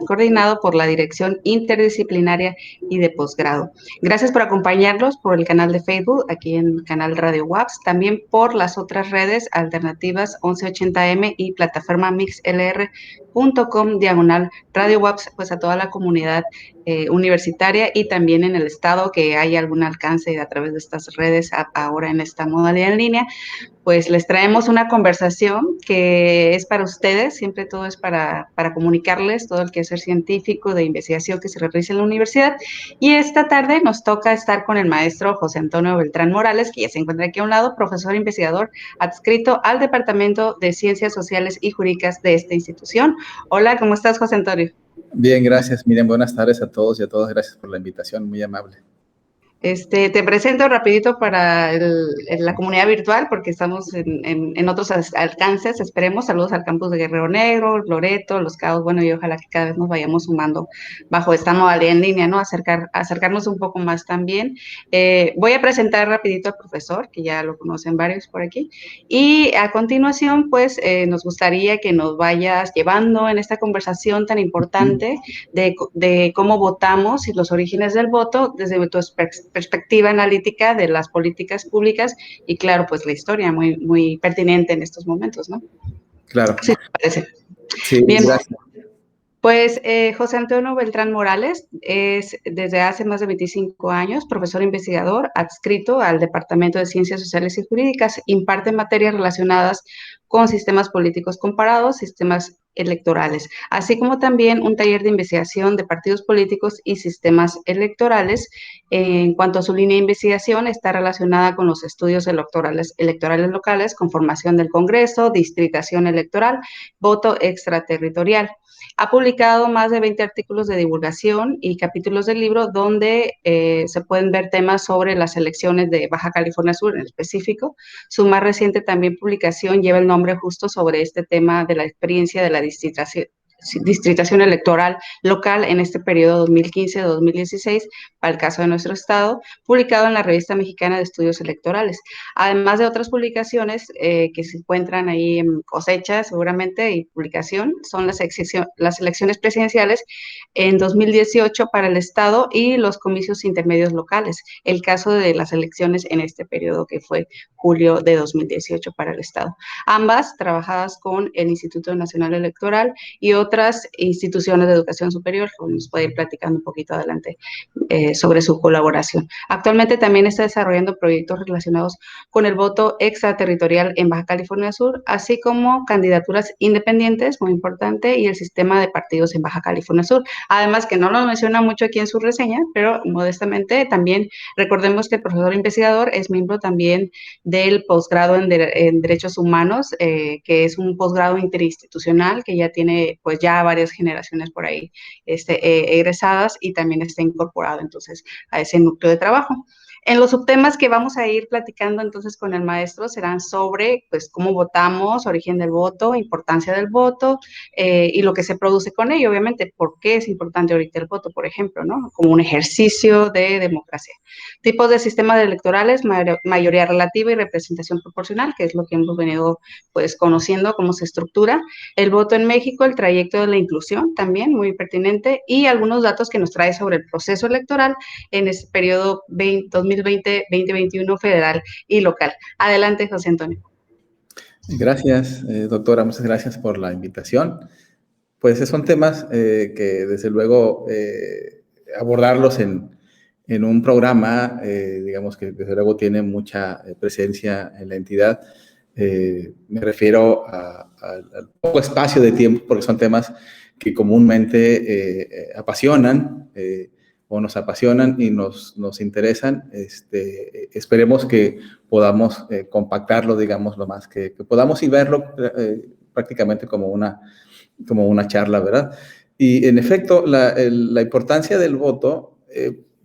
coordinado por la Dirección Interdisciplinaria y de Posgrado. Gracias por acompañarnos por el canal de Facebook, aquí en Canal Radio WAPS, también por las otras redes alternativas 1180M y plataforma mixlr.com/Radio WAPS, pues a toda la comunidad universitaria y también en el estado que hay algún alcance a través de estas redes ahora en esta modalidad en línea. Pues les traemos una conversación que es para ustedes, siempre todo es para comunicarles todo el quehacer científico de investigación que se realiza en la universidad. Y esta tarde nos toca estar con el maestro José Antonio Beltrán Morales, que ya se encuentra aquí a un lado, profesor investigador adscrito al Departamento de Ciencias Sociales y Jurídicas de esta institución. Hola, ¿cómo estás, José Antonio? Bien, gracias, Miriam. Buenas tardes a todos y a todas. Gracias por la invitación, muy amable. Te presento rapidito para la comunidad virtual porque estamos en otros alcances, esperemos. Saludos al campus de Guerrero Negro, Loreto, Los Cabos, bueno, y ojalá que cada vez nos vayamos sumando bajo esta modalidad en línea, ¿no? Acercarnos un poco más también. Voy a presentar rapidito al profesor, que ya lo conocen varios por aquí, y a continuación, pues, nos gustaría que nos vayas llevando en esta conversación tan importante de cómo votamos y los orígenes del voto desde tu perspectiva analítica de las políticas públicas y claro, pues la historia muy, muy pertinente en estos momentos, ¿no? Claro. Sí, me parece. Sí, bien. Gracias. Pues José Antonio Beltrán Morales es desde hace más de 25 años profesor investigador adscrito al Departamento de Ciencias Sociales y Jurídicas, imparte materias relacionadas con sistemas políticos comparados, sistemas electorales, así como también un taller de investigación de partidos políticos y sistemas electorales. En cuanto a su línea de investigación, está relacionada con los estudios electorales locales, conformación del Congreso, distritación electoral, voto extraterritorial. Ha publicado más de 20 artículos de divulgación y capítulos del libro donde se pueden ver temas sobre las elecciones de Baja California Sur en específico. Su más reciente también publicación lleva el nombre justo sobre este tema de la experiencia de la distritación electoral local en este periodo 2015-2016 para el caso de nuestro estado, publicado en la Revista Mexicana de Estudios Electorales. Además de otras publicaciones que se encuentran ahí en cosecha seguramente y publicación, son las elecciones presidenciales en 2018 para el estado y los comicios intermedios locales. El caso de las elecciones en este periodo que fue julio de 2018 para el estado. Ambas trabajadas con el Instituto Nacional Electoral y otras instituciones de educación superior, como nos puede ir platicando un poquito adelante sobre su colaboración. Actualmente también está desarrollando proyectos relacionados con el voto extraterritorial en Baja California Sur, así como candidaturas independientes, muy importante, y el sistema de partidos en Baja California Sur. Además, que no lo menciona mucho aquí en su reseña, pero modestamente también recordemos que el profesor investigador es miembro también del posgrado en Derechos Humanos, que es un posgrado interinstitucional que ya tiene pues ya varias generaciones por ahí egresadas y también está incorporado entonces a ese núcleo de trabajo. En los subtemas que vamos a ir platicando entonces con el maestro serán sobre pues cómo votamos, origen del voto, importancia del voto y lo que se produce con ello, obviamente, por qué es importante ahorita el voto, por ejemplo, ¿no? Como un ejercicio de democracia. Tipos de sistemas electorales, mayoría relativa y representación proporcional, que es lo que hemos venido pues conociendo, cómo se estructura. El voto en México, el trayecto de la inclusión, también muy pertinente, y algunos datos que nos trae sobre el proceso electoral en este periodo 2020-2021 federal y local. Adelante, José Antonio. Gracias, doctora. Muchas gracias por la invitación. Pues son temas que desde luego abordarlos en un programa, digamos que desde luego tiene mucha presencia en la entidad. Me refiero al poco espacio de tiempo porque son temas que comúnmente apasionan o nos apasionan y nos interesan. Esperemos que podamos compactarlo, digamos, lo más que podamos y verlo prácticamente como una charla, ¿verdad? Y en efecto, la importancia del voto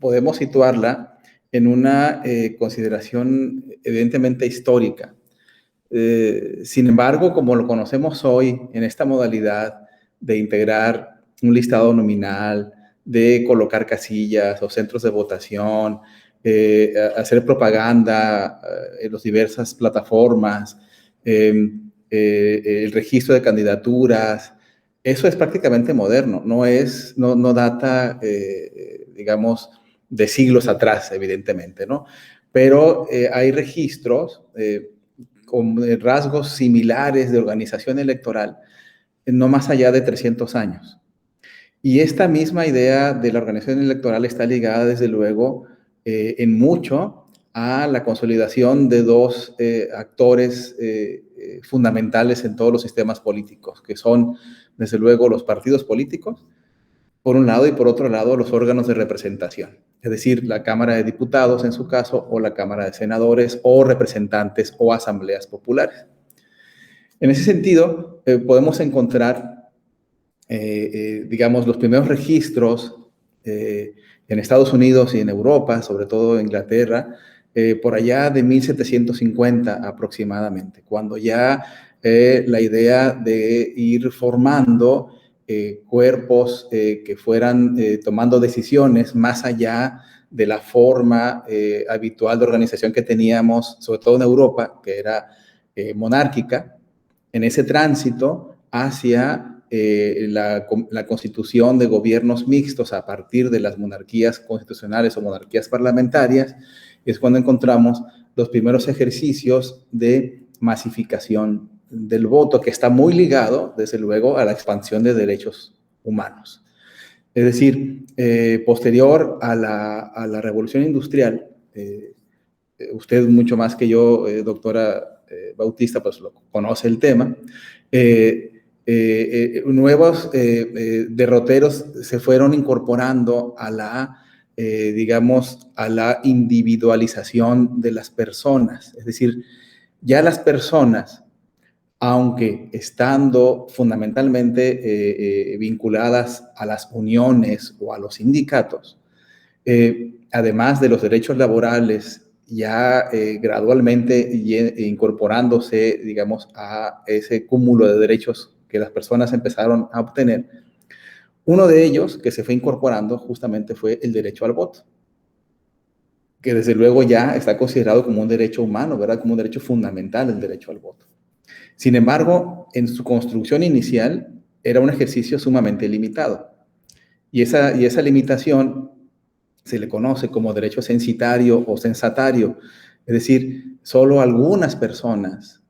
podemos situarla en una consideración evidentemente histórica. Sin embargo, como lo conocemos hoy en esta modalidad de integrar un listado nominal, de colocar casillas o centros de votación, hacer propaganda en las diversas plataformas, el registro de candidaturas, Eso es prácticamente moderno, no data, digamos, de siglos atrás, evidentemente, ¿no? Pero hay registros con rasgos similares de organización electoral, no más allá de 300 años. Y esta misma idea de la organización electoral está ligada, desde luego, en mucho a la consolidación de dos actores fundamentales en todos los sistemas políticos, que son, desde luego, los partidos políticos, por un lado, y por otro lado, los órganos de representación, es decir, la Cámara de Diputados en su caso, o la Cámara de Senadores, o representantes o asambleas populares. En ese sentido, podemos encontrar, digamos, los primeros registros en Estados Unidos y en Europa, sobre todo en Inglaterra, por allá de 1750 aproximadamente, cuando ya la idea de ir formando cuerpos que fueran tomando decisiones más allá de la forma habitual de organización que teníamos, sobre todo en Europa, que era monárquica, en ese tránsito hacia la constitución de gobiernos mixtos a partir de las monarquías constitucionales o monarquías parlamentarias, es cuando encontramos los primeros ejercicios de masificación del voto, que está muy ligado, desde luego, a la expansión de derechos humanos. Es decir, posterior a la revolución industrial, usted mucho más que yo, doctora Bautista, pues lo conoce el tema, nuevos derroteros se fueron incorporando a la, digamos, a la individualización de las personas. Es decir, ya las personas, aunque estando fundamentalmente vinculadas a las uniones o a los sindicatos, además de los derechos laborales, ya gradualmente incorporándose, digamos, a ese cúmulo de derechos que las personas empezaron a obtener, uno de ellos que se fue incorporando justamente fue el derecho al voto, que desde luego ya está considerado como un derecho humano, ¿verdad? Como un derecho fundamental, el derecho al voto. Sin embargo, en su construcción inicial era un ejercicio sumamente limitado. Y esa limitación se le conoce como derecho censitario o censatario, es decir, solo algunas personas,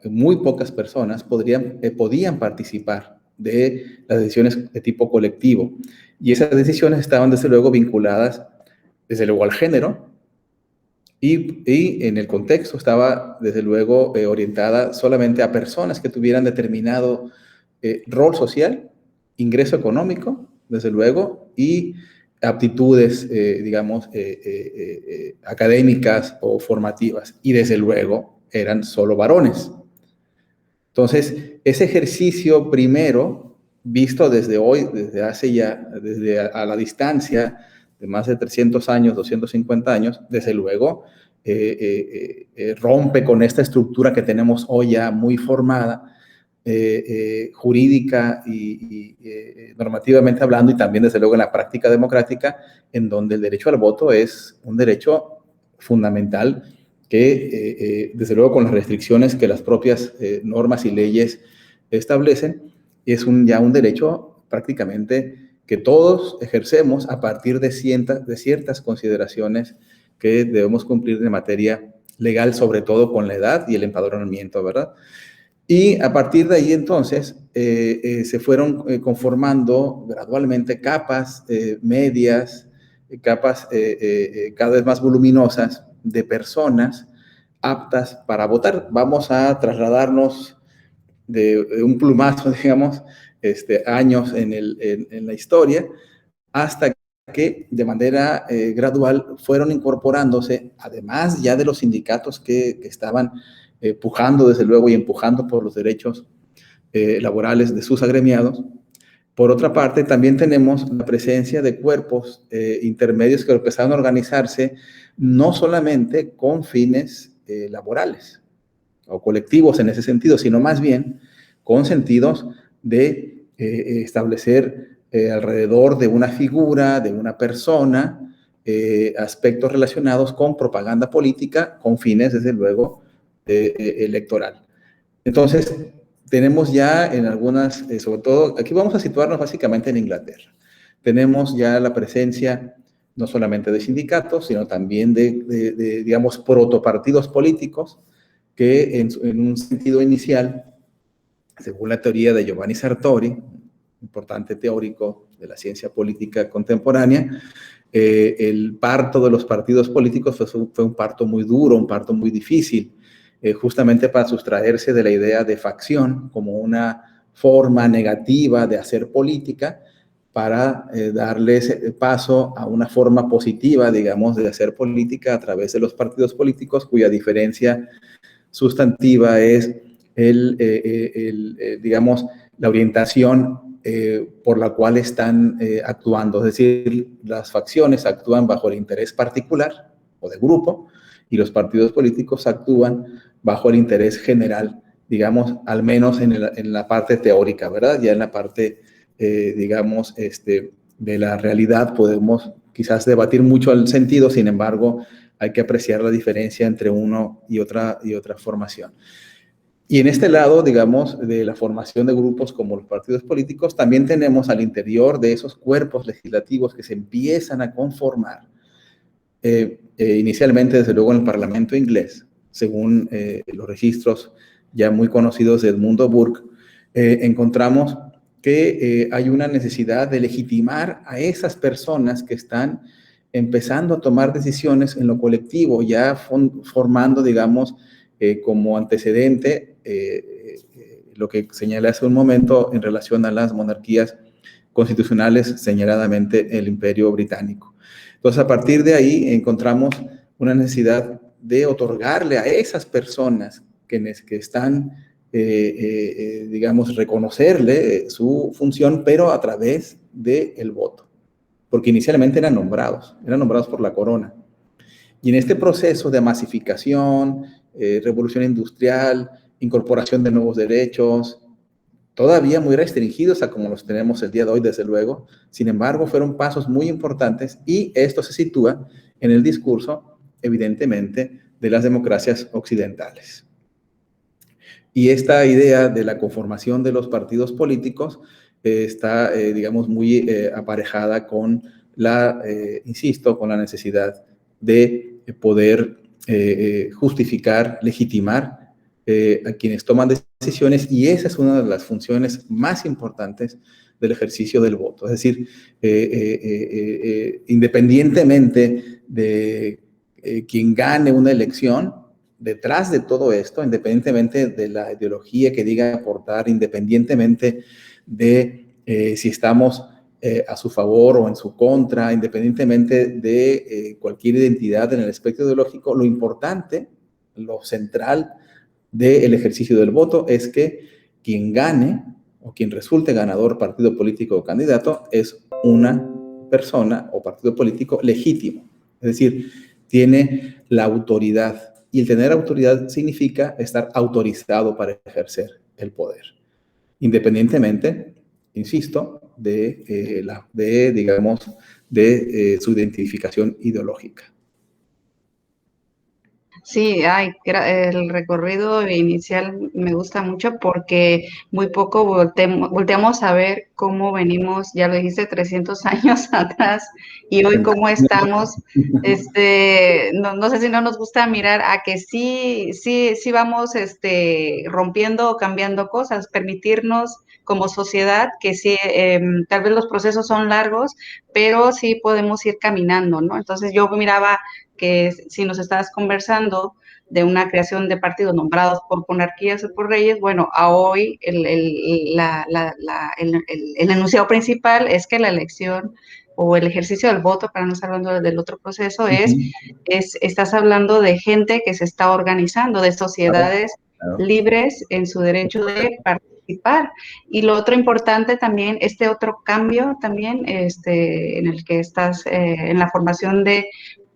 muy pocas personas, podían participar de las decisiones de tipo colectivo. Y esas decisiones estaban, desde luego, vinculadas, desde luego, al género, y en el contexto estaba, desde luego, orientada solamente a personas que tuvieran determinado rol social, ingreso económico, desde luego, y aptitudes, digamos, académicas o formativas. Y desde luego eran solo varones. Entonces, ese ejercicio primero, visto desde hoy, desde hace ya, desde a la distancia de más de 300 años, 250 años, desde luego, rompe con esta estructura que tenemos hoy ya muy formada, jurídica y normativamente hablando, y también desde luego en la práctica democrática, en donde el derecho al voto es un derecho fundamental que, desde luego con las restricciones que las propias normas y leyes establecen, es ya un derecho prácticamente que todos ejercemos a partir de ciertas consideraciones que debemos cumplir de materia legal, sobre todo con la edad y el empadronamiento, ¿verdad? Y a partir de ahí, entonces, se fueron conformando gradualmente capas medias, capas cada vez más voluminosas de personas aptas para votar. Vamos a trasladarnos de un plumazo, digamos, años en la historia, hasta que de manera gradual fueron incorporándose, además ya de los sindicatos que estaban pujando, desde luego, y empujando por los derechos laborales de sus agremiados. Por otra parte, también tenemos la presencia de cuerpos intermedios que empezaron a organizarse no solamente con fines laborales o colectivos en ese sentido, sino más bien con sentidos de establecer alrededor de una figura, de una persona, aspectos relacionados con propaganda política, con fines, desde luego, electoral. Entonces, tenemos ya en algunas, sobre todo, aquí vamos a situarnos básicamente en Inglaterra. Tenemos ya la presencia no solamente de sindicatos, sino también de digamos, protopartidos políticos que en un sentido inicial, según la teoría de Giovanni Sartori, importante teórico de la ciencia política contemporánea, el parto de los partidos políticos fue un parto muy duro, un parto muy difícil, justamente para sustraerse de la idea de facción como una forma negativa de hacer política, para darles paso a una forma positiva, digamos, de hacer política a través de los partidos políticos, cuya diferencia sustantiva es digamos, la orientación por la cual están actuando. Es decir, las facciones actúan bajo el interés particular o de grupo y los partidos políticos actúan bajo el interés general, digamos, al menos en la parte teórica, ¿verdad? Ya en la parte, digamos, de la realidad podemos quizás debatir mucho el sentido, sin embargo, hay que apreciar la diferencia entre uno y otra formación. Y en este lado, digamos, de la formación de grupos como los partidos políticos, también tenemos al interior de esos cuerpos legislativos que se empiezan a conformar, inicialmente, desde luego, en el Parlamento inglés, según los registros ya muy conocidos de Edmundo Burke, encontramos que hay una necesidad de legitimar a esas personas que están empezando a tomar decisiones en lo colectivo, ya formando, digamos, como antecedente lo que señalé hace un momento en relación a las monarquías constitucionales, señaladamente el Imperio Británico. Entonces, a partir de ahí encontramos una necesidad de otorgarle a esas personas que están, digamos, reconocerle su función, pero a través del voto, porque inicialmente eran nombrados por la corona. Y en este proceso de masificación, revolución industrial, incorporación de nuevos derechos, todavía muy restringidos a como los tenemos el día de hoy, desde luego. Sin embargo, fueron pasos muy importantes y esto se sitúa en el discurso, evidentemente, de las democracias occidentales. Y esta idea de la conformación de los partidos políticos está, digamos, muy aparejada con insisto, con la necesidad de poder justificar, legitimar a quienes toman decisiones, y esa es una de las funciones más importantes del ejercicio del voto. Es decir, independientemente de quien gane una elección, detrás de todo esto, independientemente de la ideología que diga aportar, independientemente de si estamos a su favor o en su contra, independientemente de cualquier identidad en el espectro ideológico, lo importante, lo central del ejercicio del voto es que quien gane o quien resulte ganador, partido político o candidato, es una persona o partido político legítimo. Es decir, tiene la autoridad. Y el tener autoridad significa estar autorizado para ejercer el poder, independientemente, insisto, digamos, de su identificación ideológica. Sí, el recorrido inicial me gusta mucho porque muy poco volteamos a ver cómo venimos, ya lo dijiste, 300 años atrás y hoy cómo estamos. No sé si no nos gusta mirar a que sí vamos rompiendo o cambiando cosas, permitirnos como sociedad que sí, tal vez los procesos son largos, pero sí podemos ir caminando, ¿no? Entonces yo miraba que si nos estabas conversando de una creación de partidos nombrados por monarquías o por reyes, bueno, a hoy el enunciado principal es que la elección o el ejercicio del voto, para no estar hablando del otro proceso, estás hablando de gente que se está organizando, de sociedades libres en su derecho de participar. Y lo otro importante también, este otro cambio también, en el que estás, en la formación de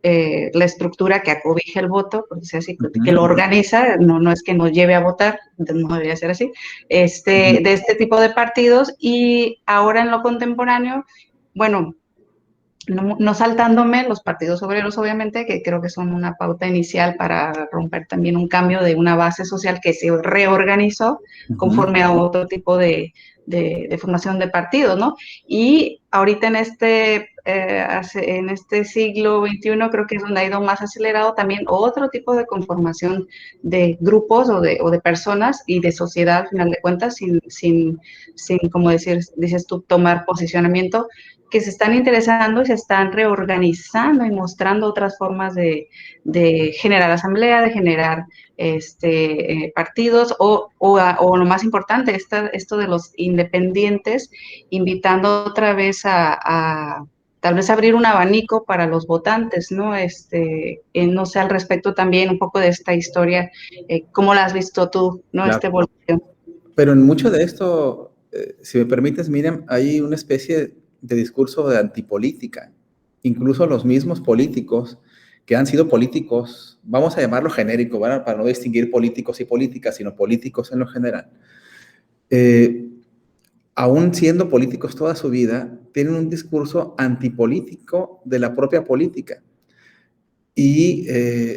la estructura que acobija el voto, porque sea así, que lo organiza, no es que nos lleve a votar, no debería ser así, de este tipo de partidos. Y ahora en lo contemporáneo, bueno, no saltándome los partidos obreros, obviamente, que creo que son una pauta inicial para romper también un cambio de una base social que se reorganizó Ujú. conforme a otro tipo de formación de partidos, ¿no? Y ahorita en este siglo XXI creo que es donde ha ido más acelerado también otro tipo de conformación de grupos o de personas y de sociedad, al final de cuentas, sin como dices tú, tomar posicionamiento, que se están interesando y se están reorganizando y mostrando otras formas de generar asamblea, de generar partidos o lo más importante, esto de los independientes, invitando otra vez a tal vez abrir un abanico para los votantes, ¿no? No sé al respecto también un poco de esta historia, ¿cómo la has visto tú, ¿no? Esta Claro. evolución. Pero en mucho de esto, si me permites, Miriam, hay una especie de discurso de antipolítica. Incluso los mismos políticos que han sido políticos, vamos a llamarlo genérico, ¿verdad? Para no distinguir políticos y políticas, sino políticos en lo general, eh, aún siendo políticos toda su vida, tienen un discurso antipolítico de la propia política. Y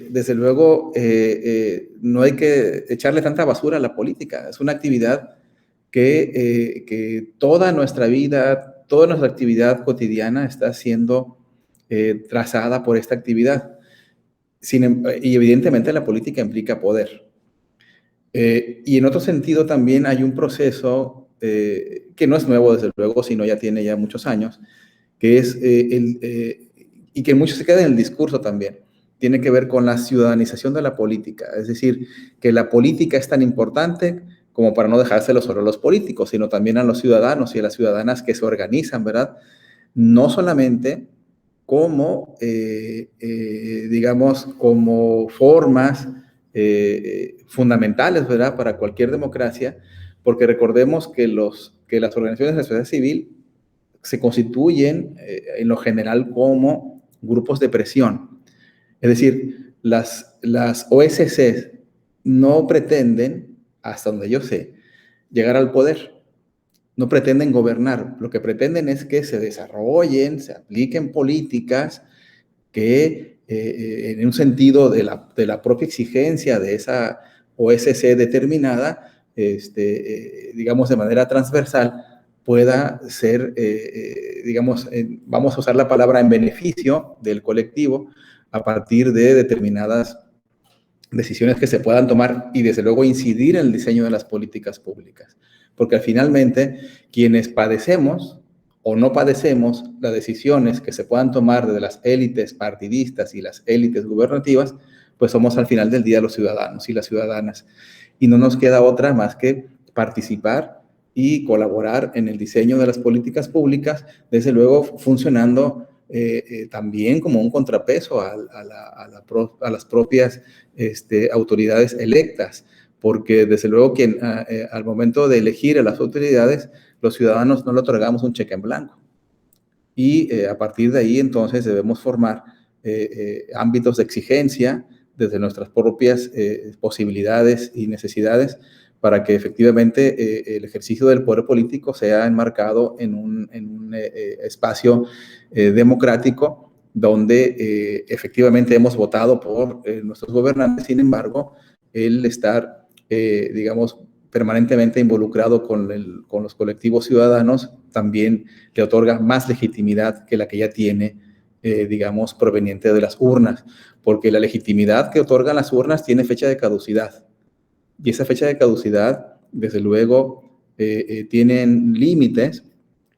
desde luego no hay que echarle tanta basura a la política. Es una actividad que toda nuestra vida, toda nuestra actividad cotidiana está siendo trazada por esta actividad. Y evidentemente la política implica poder. Y en otro sentido también hay un proceso que no es nuevo desde luego, sino ya tiene ya muchos años, que es y que mucho se queda en el discurso también, tiene que ver con la ciudadanización de la política, es decir, que la política es tan importante como para no dejárselo solo a los políticos, sino también a los ciudadanos y a las ciudadanas que se organizan, ¿verdad? No solamente como, digamos, como formas fundamentales, ¿verdad?, para cualquier democracia, porque recordemos que las organizaciones de la sociedad civil se constituyen en lo general como grupos de presión. Es decir, las OSC no pretenden, hasta donde yo sé, llegar al poder. No pretenden gobernar. Lo que pretenden es que se desarrollen, se apliquen políticas que en un sentido de la propia exigencia de esa OSC determinada, digamos de manera transversal, pueda ser, digamos, vamos a usar la palabra en beneficio del colectivo a partir de determinadas decisiones que se puedan tomar y desde luego incidir en el diseño de las políticas públicas. Porque finalmente quienes padecemos o no padecemos las decisiones que se puedan tomar desde las élites partidistas y las élites gubernativas, pues somos al final del día los ciudadanos y las ciudadanas. Y no nos queda otra más que participar y colaborar en el diseño de las políticas públicas, desde luego funcionando también como un contrapeso a las propias autoridades electas, porque desde luego al momento de elegir a las autoridades, los ciudadanos no le otorgamos un cheque en blanco. Y a partir de ahí entonces debemos formar ámbitos de exigencia desde nuestras propias posibilidades y necesidades para que efectivamente el ejercicio del poder político sea enmarcado en un espacio democrático donde efectivamente hemos votado por nuestros gobernantes. Sin embargo, el estar, digamos, permanentemente involucrado con los colectivos ciudadanos también le otorga más legitimidad que la que ya tiene, digamos, proveniente de las urnas, porque la legitimidad que otorgan las urnas tiene fecha de caducidad. Y esa fecha de caducidad, desde luego, tienen límites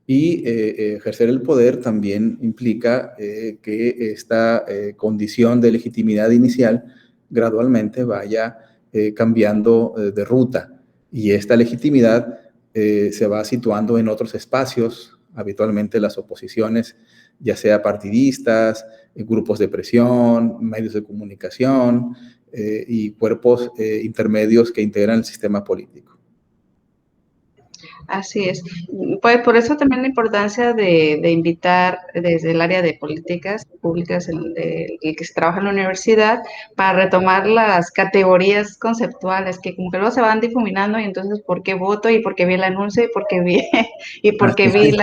y ejercer el poder también implica que esta condición de legitimidad inicial gradualmente vaya cambiando de ruta. Y esta legitimidad se va situando en otros espacios, habitualmente las oposiciones, ya sea partidistas, grupos de presión, medios de comunicación y cuerpos intermedios que integran el sistema político. Así es. Pues por eso también la importancia de invitar desde el área de políticas públicas, el que se trabaja en la universidad, para retomar las categorías conceptuales que como que luego se van difuminando y entonces ¿por qué voto? Y por qué vi el anuncio y por qué vi, y por qué Así vi es.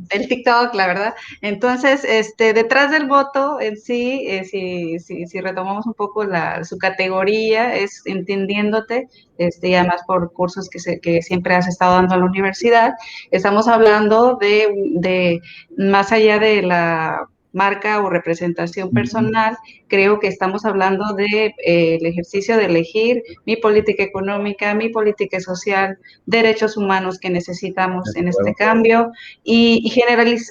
el TikTok, la verdad. Entonces, detrás del voto en sí, si retomamos un poco su categoría, es entendiéndote y además por cursos que siempre has estado dando en la universidad. Estamos hablando de más allá de la marca o representación Ujú. personal, creo que estamos hablando de el ejercicio de elegir mi política económica, mi política social, derechos humanos que De necesitamos en este acuerdo. cambio y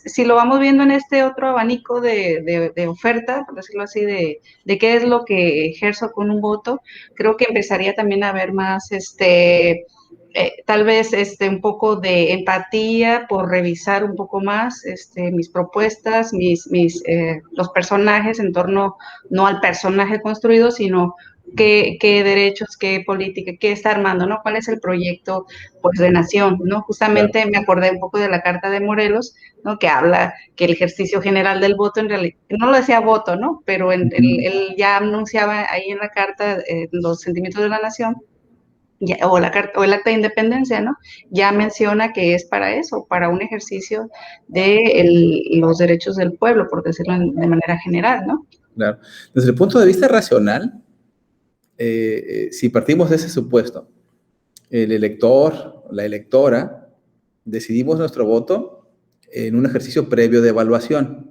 si lo vamos viendo en este otro abanico de oferta, por decirlo así, de qué es lo que ejerzo con un voto, creo que empezaría también a haber más, tal vez un poco de empatía por revisar un poco más mis propuestas, los personajes en torno no al personaje construido, sino qué derechos, qué política, qué está armando, ¿no? ¿Cuál es el proyecto pues, de nación, ¿no? Claro. Justamente me acordé un poco de la Carta de Morelos, ¿no? Que habla que el ejercicio general del voto, en realidad, no lo decía voto, ¿no? Pero Ujú. él ya anunciaba ahí en la Carta los sentimientos de la nación o la carta, o el acta de independencia, ¿no? Ya menciona que es para eso, para un ejercicio de los derechos del pueblo, por decirlo de manera general, ¿no? Claro. Desde el punto de vista racional, si partimos de ese supuesto, el elector, la electora, decidimos nuestro voto en un ejercicio previo de evaluación.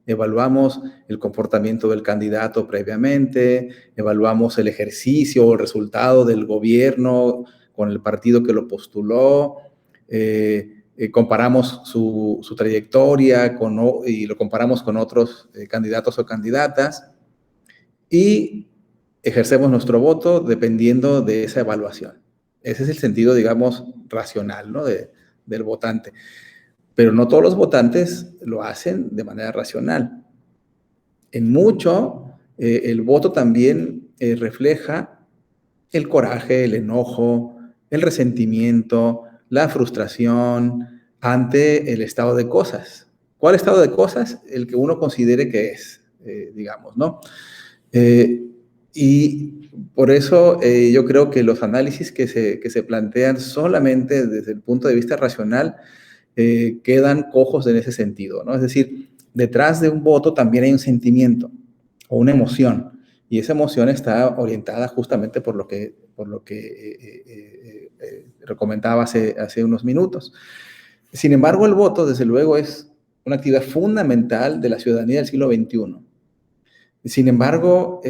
Evaluamos el comportamiento del candidato previamente, evaluamos el ejercicio o el resultado del gobierno con el partido que lo postuló, comparamos su trayectoria y lo comparamos con otros candidatos o candidatas y ejercemos nuestro voto dependiendo de esa evaluación. Ese es el sentido, digamos, racional, ¿no? Del votante. Pero no todos los votantes lo hacen de manera racional. En mucho, el voto también refleja el coraje, el enojo, el resentimiento, la frustración ante el estado de cosas. ¿Cuál estado de cosas? El que uno considere que es, digamos, ¿no? Eh, y por eso yo creo que los análisis que se plantean solamente desde el punto de vista racional quedan cojos en ese sentido, ¿no? Es decir, detrás de un voto también hay un sentimiento o una emoción, y esa emoción está orientada justamente por lo que recomendaba hace unos minutos. Sin embargo, el voto, desde luego, es una actividad fundamental de la ciudadanía del siglo XXI. Sin embargo,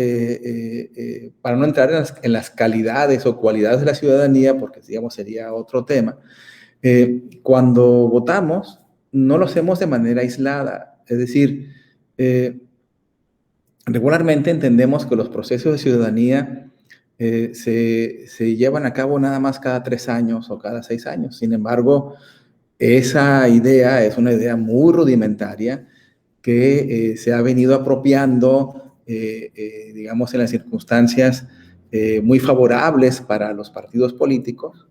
para no entrar en las calidades o cualidades de la ciudadanía, porque digamos sería otro tema, cuando votamos no lo hacemos de manera aislada. Es decir, regularmente entendemos que los procesos de ciudadanía se llevan a cabo nada más cada 3 años o cada 6 años. Sin embargo, esa idea es una idea muy rudimentaria que se ha venido apropiando, digamos, en las circunstancias muy favorables para los partidos políticos,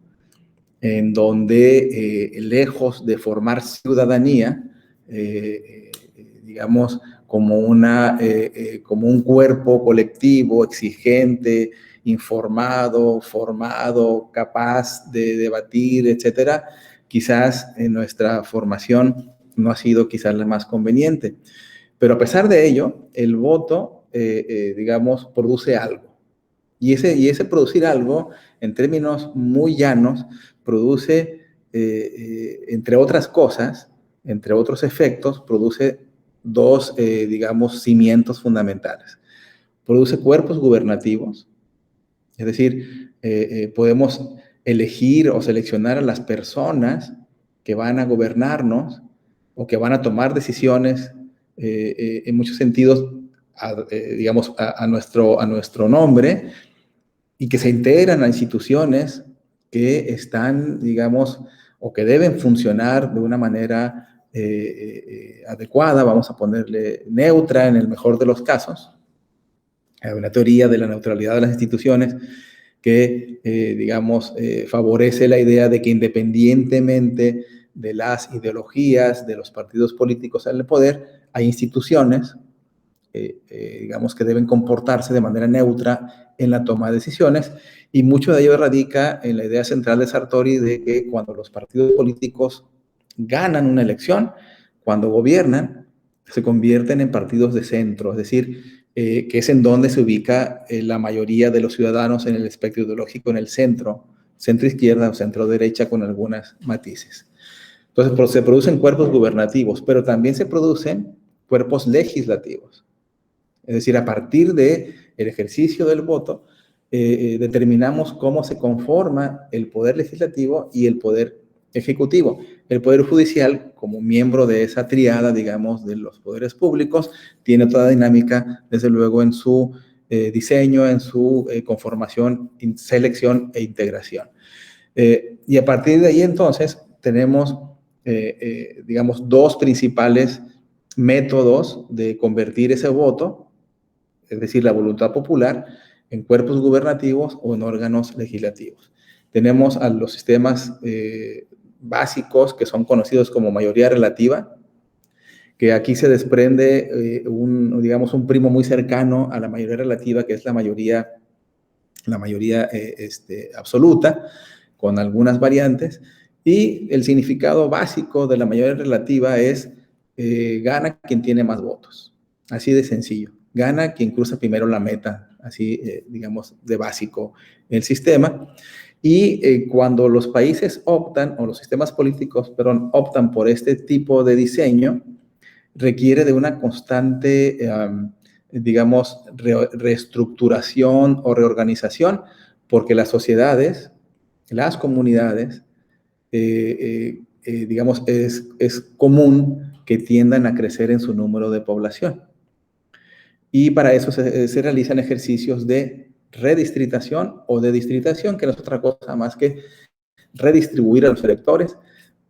en donde, lejos de formar ciudadanía, digamos, como un cuerpo colectivo exigente, informado, formado, capaz de debatir, etcétera, quizás en nuestra formación no ha sido quizás la más conveniente. Pero a pesar de ello, el voto, digamos, produce algo. Y ese producir algo, en términos muy llanos, produce, entre otras cosas, entre otros efectos, produce dos, digamos, cimientos fundamentales. Produce cuerpos gubernativos, es decir, podemos elegir o seleccionar a las personas que van a gobernarnos o que van a tomar decisiones, en muchos sentidos, digamos, a nuestro nombre, y que se integran a instituciones que están, digamos, o que deben funcionar de una manera adecuada, vamos a ponerle neutra en el mejor de los casos. Hay una teoría de la neutralidad de las instituciones que, favorece la idea de que independientemente de las ideologías de los partidos políticos en el poder, hay instituciones, que deben comportarse de manera neutra en la toma de decisiones, y mucho de ello radica en la idea central de Sartori de que cuando los partidos políticos ganan una elección, cuando gobiernan, se convierten en partidos de centro, es decir, que es en donde se ubica la mayoría de los ciudadanos en el espectro ideológico, en el centro, centro izquierda o centro derecha, con algunas matices. Entonces, se producen cuerpos gubernativos, pero también se producen cuerpos legislativos. Es decir, a partir del ejercicio del voto, determinamos cómo se conforma el poder legislativo y el poder ejecutivo. El poder judicial, como miembro de esa triada, digamos, de los poderes públicos, tiene toda dinámica, desde luego, en su diseño, en su conformación, selección e integración. Y a partir de ahí, entonces, tenemos, dos principales métodos de convertir ese voto, es decir, la voluntad popular, en cuerpos gubernativos o en órganos legislativos. Tenemos a los sistemas básicos, que son conocidos como mayoría relativa, que aquí se desprende un primo muy cercano a la mayoría relativa, que es la mayoría absoluta, con algunas variantes, y el significado básico de la mayoría relativa es gana quien tiene más votos. Así de sencillo. Gana quien cruza primero la meta, así, de básico el sistema. Y cuando los países optan, o los sistemas políticos, perdón, optan por este tipo de diseño, requiere de una constante, reestructuración o reorganización, porque las sociedades, las comunidades, es común que tiendan a crecer en su número de población. Y para eso se realizan ejercicios de redistritación o de distritación, que no es otra cosa más que redistribuir a los electores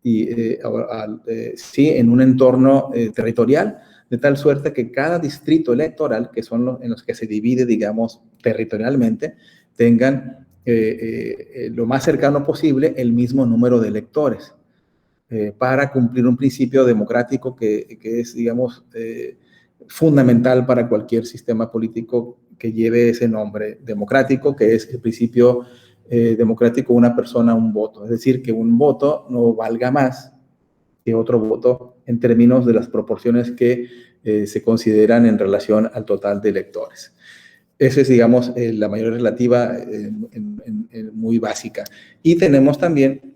y, en un entorno territorial, de tal suerte que cada distrito electoral, que son en los que se divide, digamos, territorialmente, tengan lo más cercano posible el mismo número de electores, para cumplir un principio democrático que es, fundamental para cualquier sistema político que lleve ese nombre democrático, que es el principio democrático, una persona, un voto. Es decir, que un voto no valga más que otro voto en términos de las proporciones que se consideran en relación al total de electores. Esa es, la mayoría relativa muy básica. Y tenemos también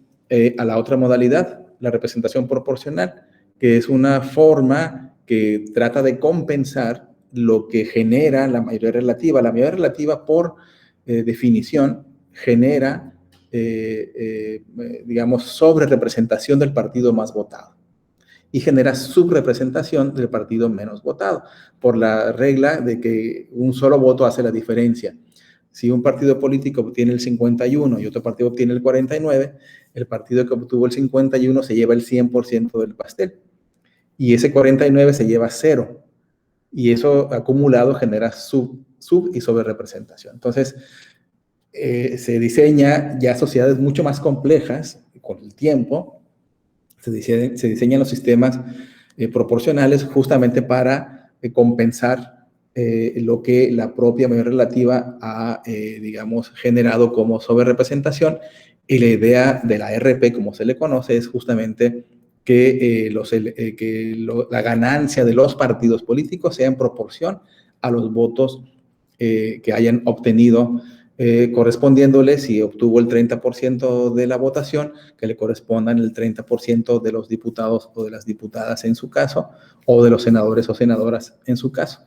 a la otra modalidad, la representación proporcional, que es una forma que trata de compensar lo que genera la mayoría relativa. La mayoría relativa, por definición, genera, sobre representación del partido más votado y genera subrepresentación del partido menos votado, por la regla de que un solo voto hace la diferencia. Si un partido político obtiene el 51 y otro partido obtiene el 49, el partido que obtuvo el 51 se lleva el 100% del pastel y ese 49 se lleva 0. Y eso acumulado genera sub y sobrerepresentación. Entonces, se diseña ya sociedades mucho más complejas con el tiempo. Se diseñan los sistemas proporcionales justamente para compensar lo que la propia mayoría relativa ha, generado como sobrerepresentación. Y la idea de la RP, como se le conoce, es justamente que, la ganancia de los partidos políticos sea en proporción a los votos que hayan obtenido, correspondiéndole, si obtuvo el 30% de la votación, que le correspondan el 30% de los diputados o de las diputadas en su caso, o de los senadores o senadoras en su caso.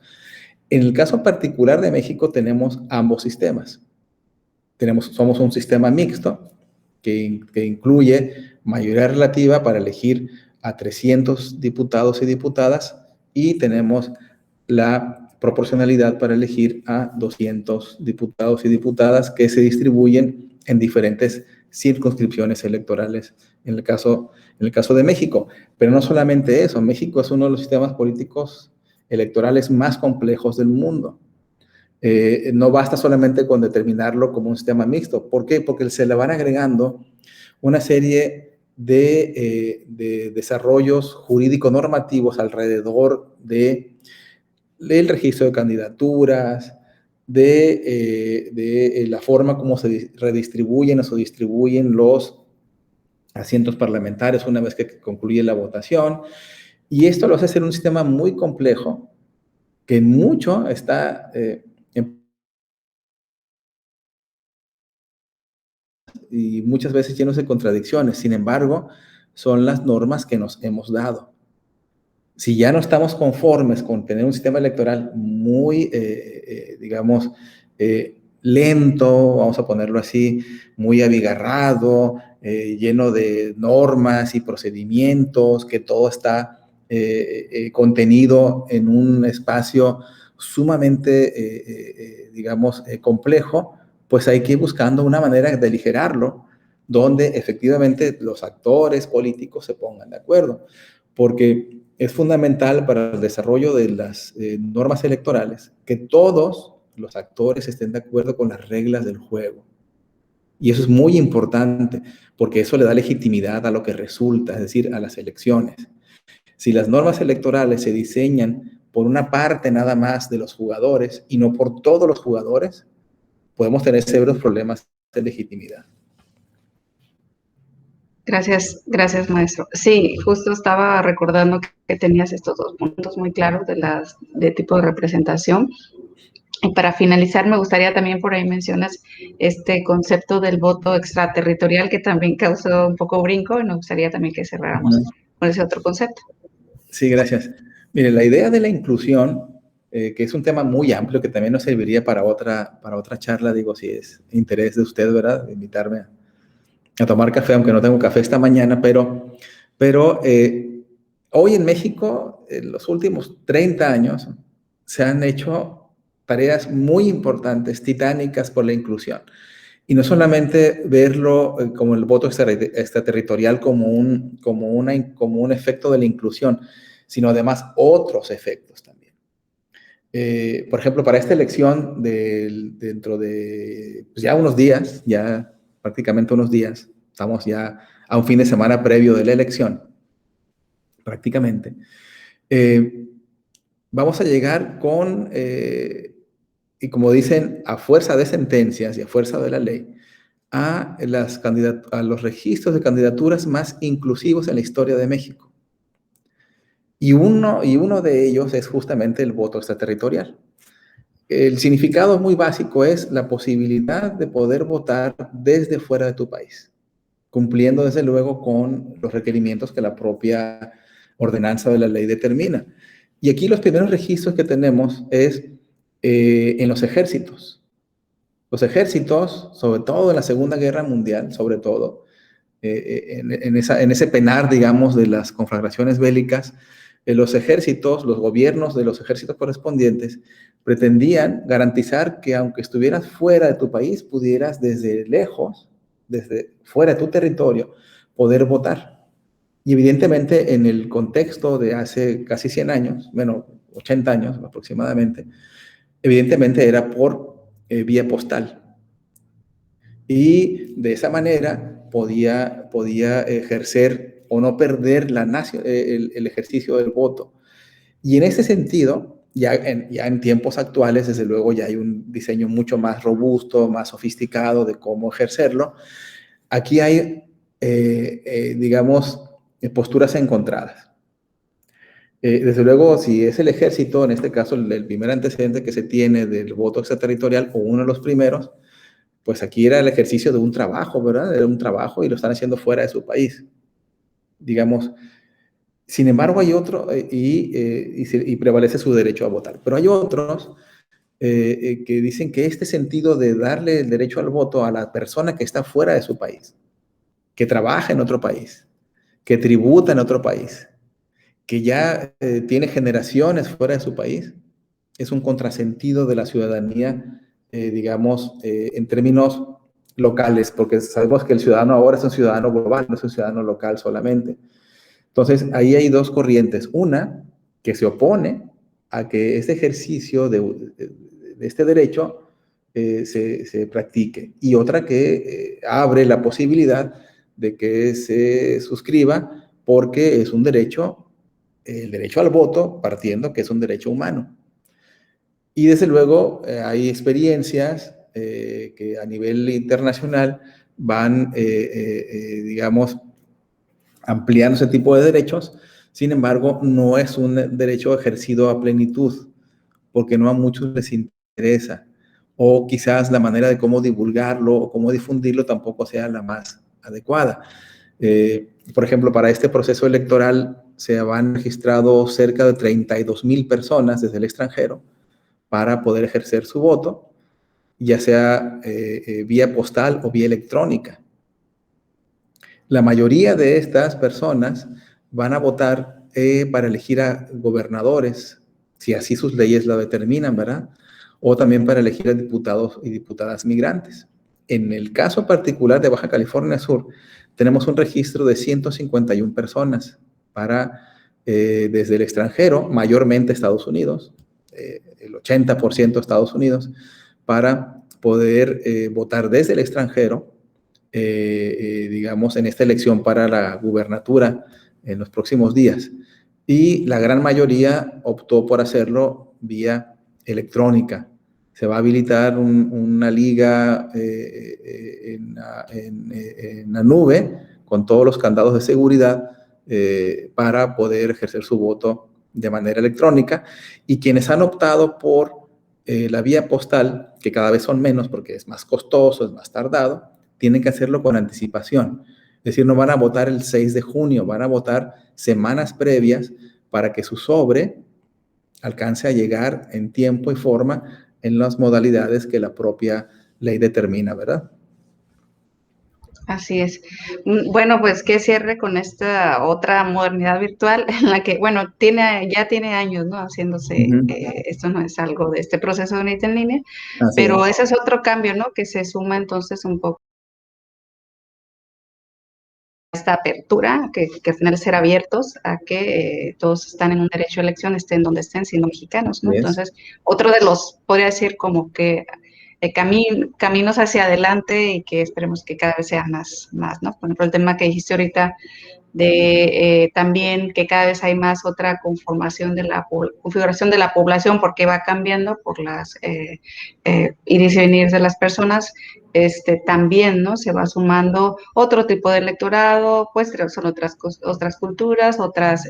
En el caso particular de México tenemos ambos sistemas. Somos un sistema mixto que incluye mayoría relativa para elegir a 300 diputados y diputadas, y tenemos la proporcionalidad para elegir a 200 diputados y diputadas que se distribuyen en diferentes circunscripciones electorales en el caso de México. Pero no solamente eso, México es uno de los sistemas políticos electorales más complejos del mundo. No basta solamente con determinarlo como un sistema mixto. ¿Por qué? Porque se le van agregando una serie de desarrollos jurídico-normativos alrededor del registro de candidaturas, de la forma como se redistribuyen o se distribuyen los asientos parlamentarios una vez que concluye la votación. Y esto lo hace ser un sistema muy complejo que mucho está y muchas veces llenos de contradicciones. Sin embargo, son las normas que nos hemos dado. Si ya no estamos conformes con tener un sistema electoral muy, digamos, lento, vamos a ponerlo así, muy abigarrado, lleno de normas y procedimientos, que todo está contenido en un espacio sumamente, digamos, complejo, pues hay que ir buscando una manera de aligerarlo, donde efectivamente los actores políticos se pongan de acuerdo, porque es fundamental para el desarrollo de las normas electorales que todos los actores estén de acuerdo con las reglas del juego. Y eso es muy importante, porque eso le da legitimidad a lo que resulta, es decir, a las elecciones. Si las normas electorales se diseñan por una parte nada más de los jugadores y no por todos los jugadores, podemos tener severos problemas de legitimidad. Gracias, maestro. Sí, justo estaba recordando que tenías estos dos puntos muy claros de tipo de representación. Y para finalizar, me gustaría también por ahí mencionas este concepto del voto extraterritorial que también causó un poco brinco y me gustaría también que cerráramos con ese otro concepto. Sí, gracias. Mire, la idea de la inclusión, que es un tema muy amplio que también nos serviría para otra charla, digo, si es interés de usted, ¿verdad? De invitarme a tomar café, aunque no tengo café esta mañana, pero hoy en México, en los últimos 30 años, se han hecho tareas muy importantes, titánicas por la inclusión. Y no solamente verlo como el voto extraterritorial como un efecto de la inclusión, sino además otros efectos también. Por ejemplo, para esta elección dentro de pues ya unos días, ya prácticamente unos días, estamos ya a un fin de semana previo de la elección, prácticamente, vamos a llegar con, y como dicen, a fuerza de sentencias y a fuerza de la ley, a los registros de candidaturas más inclusivos en la historia de México. Y uno de ellos es justamente el voto extraterritorial. El significado muy básico es la posibilidad de poder votar desde fuera de tu país, cumpliendo desde luego con los requerimientos que la propia ordenanza de la ley determina. Y aquí los primeros registros que tenemos es en los ejércitos. Los ejércitos, sobre todo en la Segunda Guerra Mundial, sobre todo, en ese penar, digamos, de las conflagraciones bélicas, los ejércitos, los gobiernos de los ejércitos correspondientes, pretendían garantizar que aunque estuvieras fuera de tu país, pudieras desde lejos, desde fuera de tu territorio, poder votar. Y evidentemente en el contexto de hace casi 100 años, bueno, 80 años aproximadamente, evidentemente era por vía postal. Y de esa manera podía ejercer o no perder el ejercicio del voto. Y en ese sentido, ya en tiempos actuales, desde luego, ya hay un diseño mucho más robusto, más sofisticado de cómo ejercerlo. Aquí hay, digamos, posturas encontradas. Desde luego, si es el ejército, en este caso, el primer antecedente que se tiene del voto extraterritorial, o uno de los primeros, pues aquí era el ejercicio de un trabajo, ¿verdad? Era un trabajo y lo están haciendo fuera de su país, digamos. Sin embargo, hay otro, y prevalece su derecho a votar. Pero hay otros que dicen que este sentido de darle el derecho al voto a la persona que está fuera de su país, que trabaja en otro país, que tributa en otro país, que ya tiene generaciones fuera de su país, es un contrasentido de la ciudadanía, digamos, en términos locales, porque sabemos que el ciudadano ahora es un ciudadano global, no es un ciudadano local solamente. Entonces, ahí hay dos corrientes. Una, que se opone a que este ejercicio de este derecho se practique. Y otra que abre la posibilidad de que se suscriba porque es un derecho, el derecho al voto, partiendo que es un derecho humano. Y desde luego hay experiencias que a nivel internacional van, digamos, ampliando ese tipo de derechos. Sin embargo, no es un derecho ejercido a plenitud, porque no a muchos les interesa. O quizás la manera de cómo divulgarlo o cómo difundirlo tampoco sea la más adecuada. Por ejemplo, para este proceso electoral se han registrado cerca de 32,000 personas desde el extranjero para poder ejercer su voto, ya sea vía postal o vía electrónica. La mayoría de estas personas van a votar para elegir a gobernadores, si así sus leyes lo determinan, ¿verdad? O también para elegir a diputados y diputadas migrantes. En el caso particular de Baja California Sur, tenemos un registro de 151 personas para, desde el extranjero, mayormente Estados Unidos, el 80% Estados Unidos, para poder votar desde el extranjero, digamos, en esta elección para la gubernatura en los próximos días. Y la gran mayoría optó por hacerlo vía electrónica. Se va a habilitar una liga en la nube con todos los candados de seguridad para poder ejercer su voto de manera electrónica. Y quienes han optado por la vía postal, que cada vez son menos porque es más costoso, es más tardado, tienen que hacerlo con anticipación. Es decir, no van a votar el 6 de junio, van a votar semanas previas para que su sobre alcance a llegar en tiempo y forma en las modalidades que la propia ley determina, ¿verdad? Así es. Bueno, pues que cierre con esta otra modernidad virtual en la que, bueno, ya tiene años, ¿no? Haciéndose, esto no es algo de este proceso de unidad en línea, Así pero es. ese es otro cambio, ¿no? Que se suma entonces un poco a esta apertura, que al final es ser abiertos a que todos están en un derecho a elección, estén donde estén, siendo mexicanos, ¿no? Así es. Entonces, otro de los, podría decir, como que caminos hacia adelante y que esperemos que cada vez sean más, ¿no? Por ejemplo, el tema que dijiste ahorita de también que cada vez hay más otra conformación de la configuración de la población porque va cambiando por las iris y venir de las personas, también, ¿no? Se va sumando otro tipo de electorado, pues son otras culturas, otras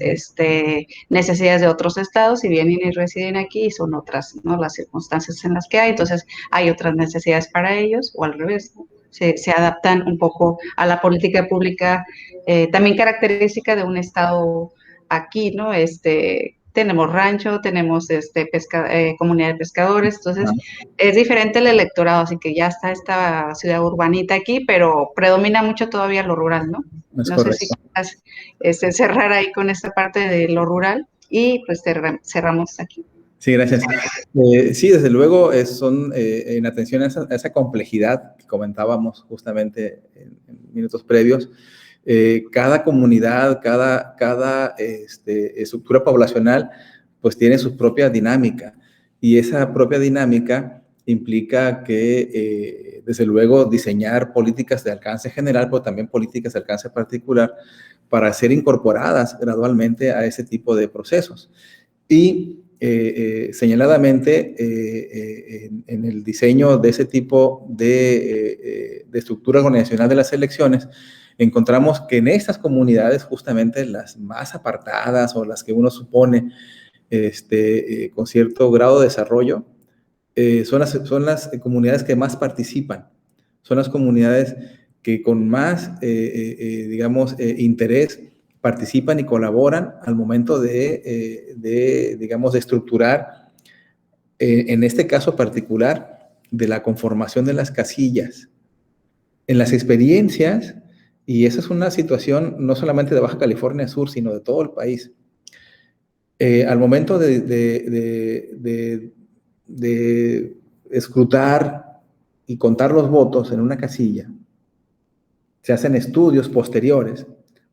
necesidades de otros estados, si vienen y residen aquí, son otras, ¿no? Las circunstancias en las que hay, entonces hay otras necesidades para ellos, o al revés, ¿no? Se adaptan un poco a la política pública, también característica de un estado aquí, ¿no? Tenemos rancho, tenemos comunidad de pescadores, entonces es diferente el electorado, así que ya está esta ciudad urbanita aquí, pero predomina mucho todavía lo rural, ¿no? Es No sé si correcto. quieras cerrar ahí con esta parte de lo rural y pues cerramos aquí. Sí, gracias. Sí, desde luego, son en atención a esa complejidad que comentábamos justamente en minutos previos. Cada comunidad, cada estructura poblacional, pues tiene su propia dinámica. Y esa propia dinámica implica que, desde luego, diseñar políticas de alcance general, pero también políticas de alcance particular para ser incorporadas gradualmente a ese tipo de procesos. Y señaladamente, en el diseño de ese tipo de estructura organizacional de las elecciones, encontramos que en estas comunidades, justamente las más apartadas o las que uno supone con cierto grado de desarrollo, son las comunidades que más participan, son las comunidades que con más, digamos, interés participan y colaboran al momento digamos, de estructurar, en este caso particular, de la conformación de las casillas. En las experiencias, y esa es una situación no solamente de Baja California Sur, sino de todo el país, al momento de escrutar y contar los votos en una casilla, se hacen estudios posteriores